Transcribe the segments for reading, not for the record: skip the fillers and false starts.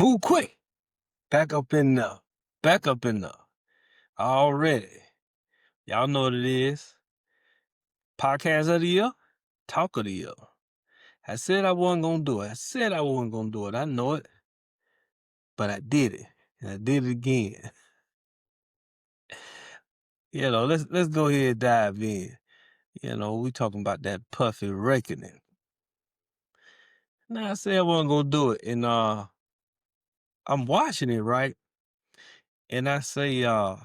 Move quick. Back up in there. Back up in there. Already. Y'all know what it is. Podcast of the year. Talk of the year. I said I wasn't going to do it. I said I wasn't going to do it. I know it. But I did it. And I did it again. Let's go ahead and dive in. We talking about that Puffy reckoning. Now I said I wasn't going to do it. And I'm watching it, right? And I say, I'm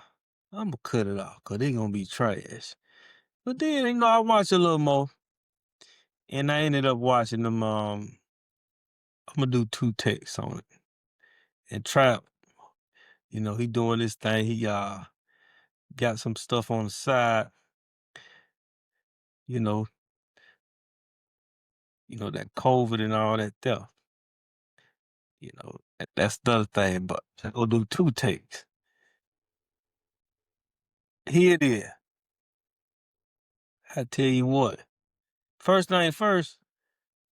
going to cut it off because they going to be trash. But then, I watch a little more. And I ended up watching them, I'm going to do 2 takes on it. And Trap, he doing this thing. He got some stuff on the side, you know, that COVID and all that stuff. That's the other thing, but I go do 2 takes. Here it is. I tell you what, first thing first,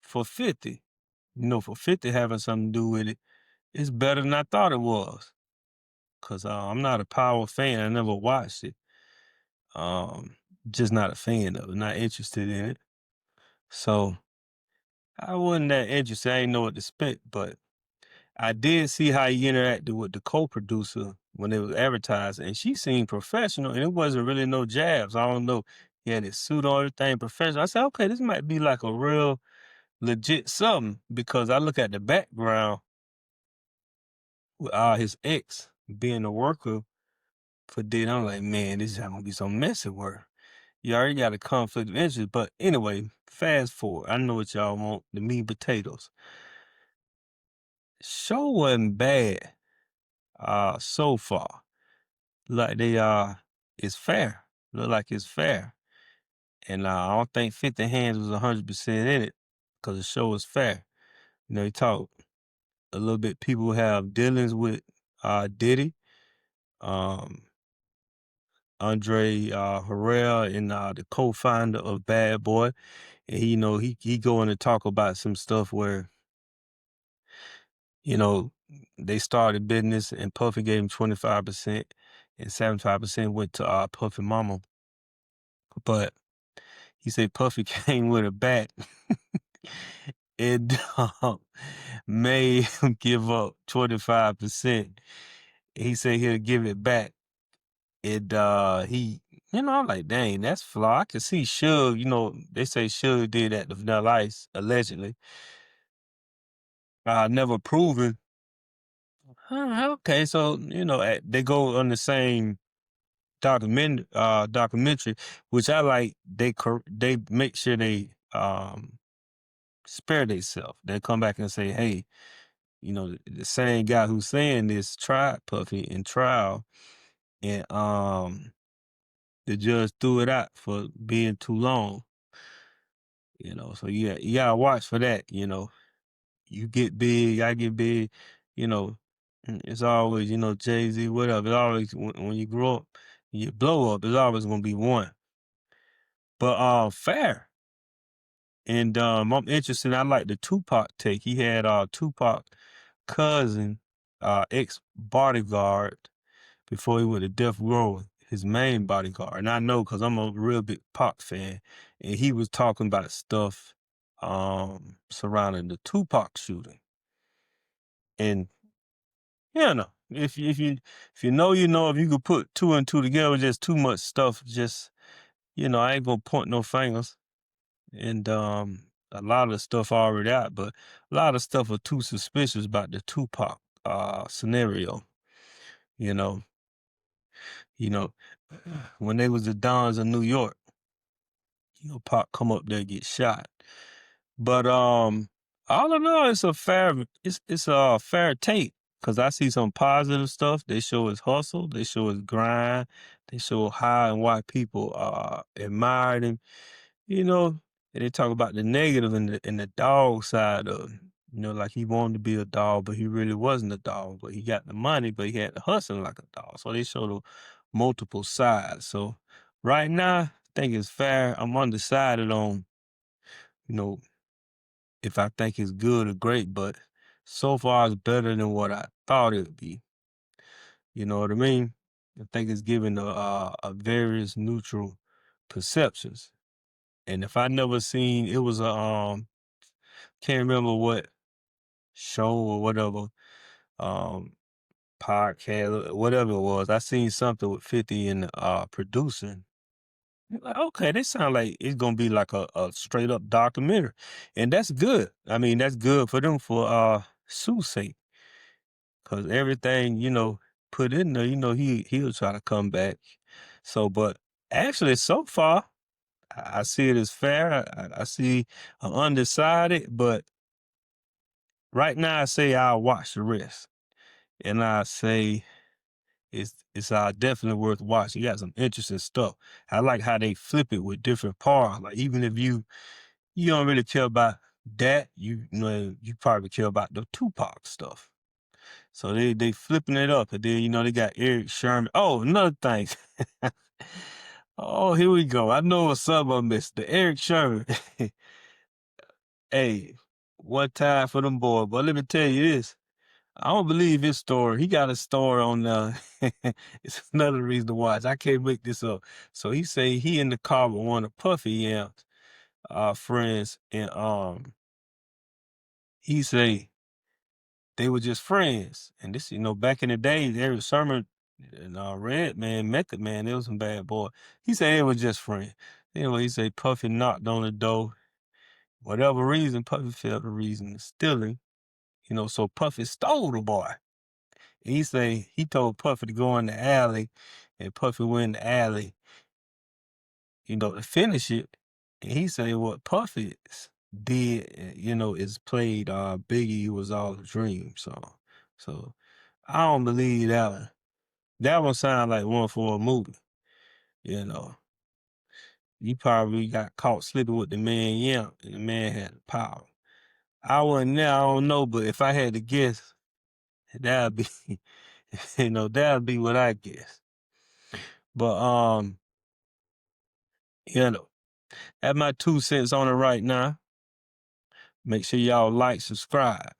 for 50, for 50 having something to do with it, it's better than I thought it was. Cause I'm not a Power fan. I never watched it. Just not a fan of it, not interested in it. So I wasn't that interested. I didn't know what to expect, but I did see how he interacted with the co-producer when it was advertising, and she seemed professional, and it wasn't really no jabs. I don't know. He had his suit on, everything professional. I said, okay, this might be like a real legit something, because I look at the background with his ex being a worker for Diddy. I'm like, man, this is gonna be some messy work. You already got a conflict of interest. But anyway, fast forward. I know what y'all want, the meat and potatoes. Show wasn't bad so far. Like it's fair. Look like it's fair. And I don't think 50 Hands was 100% in it, because the show was fair. You talk a little bit, people have dealings with Diddy, um, Andre Harrell, and the co-founder of Bad Boy. And he going to talk about some stuff where, they started business and Puffy gave him 25% and 75% went to Puffy mama. But he said Puffy came with a bat and made him give up 25%. He said he'll give it back. And I'm like, dang, that's flaw. I can see Suge, they say Suge did that to Vanilla Ice, allegedly. Never proven. Okay, so, they go on the same documentary, which I like. They make sure they spare themselves. They come back and say, hey, the same guy who's saying this tried Puffy in trial, and the judge threw it out for being too long. So yeah, you gotta watch for that. You get big, I get big. It's always, Jay-Z, whatever. It's always when you grow up, you blow up. It's always gonna be one. But fair. And I'm interested. I like the Tupac take. He had Tupac cousin, ex bodyguard before he went to Death Row, his main bodyguard. And I know because I'm a real big Pac fan. And he was talking about stuff surrounding the Tupac shooting. And no, if you know, if you could put 2 and 2 together, just too much stuff. Just I ain't gonna point no fingers. And a lot of the stuff already out, but a lot of stuff are too suspicious about the Tupac scenario. You know, you know, when they was the Dons of New York, Pac come up there and get shot. But all in all, it's a fair take, because I see some positive stuff. They show his hustle, they show his grind, they show how and why people admired him. And they talk about the negative and the dog side of it. Like he wanted to be a dog, but he really wasn't a dog. But he got the money, but he had to hustle like a dog. So they show the multiple sides. So right now, I think it's fair. I'm undecided on, if I think it's good or great, but so far it's better than what I thought it would be. You know what I mean? I think it's giving a various neutral perceptions. And if I never seen, it was a can't remember what show or whatever, um podcast or whatever it was. I seen something with 50 and producing. Like, okay, this sound like it's gonna be like a straight up documentary. And that's good. I mean, that's good for them for Sue's sake. Cause everything, put in there, he'll try to come back. So, but actually so far, I see it as fair. I see undecided, but right now I say I'll watch the rest. And I say it's definitely worth watching. You got some interesting stuff. I like how they flip it with different parts. Like even if you don't really care about that, you probably care about the Tupac stuff. So they flipping it up, and then they got Eric Sherman. Oh, another thing. Oh, here we go. I know what's up on this. The Eric Sherman. Hey, one time for them boys, but let me tell you this. I don't believe his story. He got a story on it's another reason to watch. I can't make this up. So he say he in the car with one of Puffy and friends, and he say they were just friends. And this, back in the day, Eric Sherman and Red Man, Method Man, they was some bad boy. He said they were just friends. Anyway, he say Puffy knocked on the door. Whatever reason, Puffy felt the reason to steal him. So Puffy stole the boy. And he say he told Puffy to go in the alley, and Puffy went in the alley, to finish it. And he say what Puffy did, is played Biggie Was All a Dream song. So I don't believe that one. That one sound like one for a movie. You probably got caught slipping with the man Yamp, and the man had the power. I wasn't there, I don't know, but if I had to guess, that'd be, that'd be what I guess. But that's my 2 cents on it right now. Make sure y'all like, subscribe.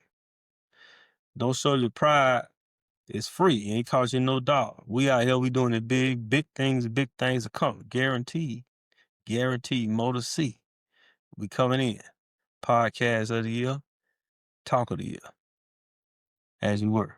Don't show your pride. It's free. It ain't cost you no dollar. We out here, we doing the big things are coming. Guaranteed. Guaranteed. More to see. We coming in. Podcast of the year. Talk of the year. As you were.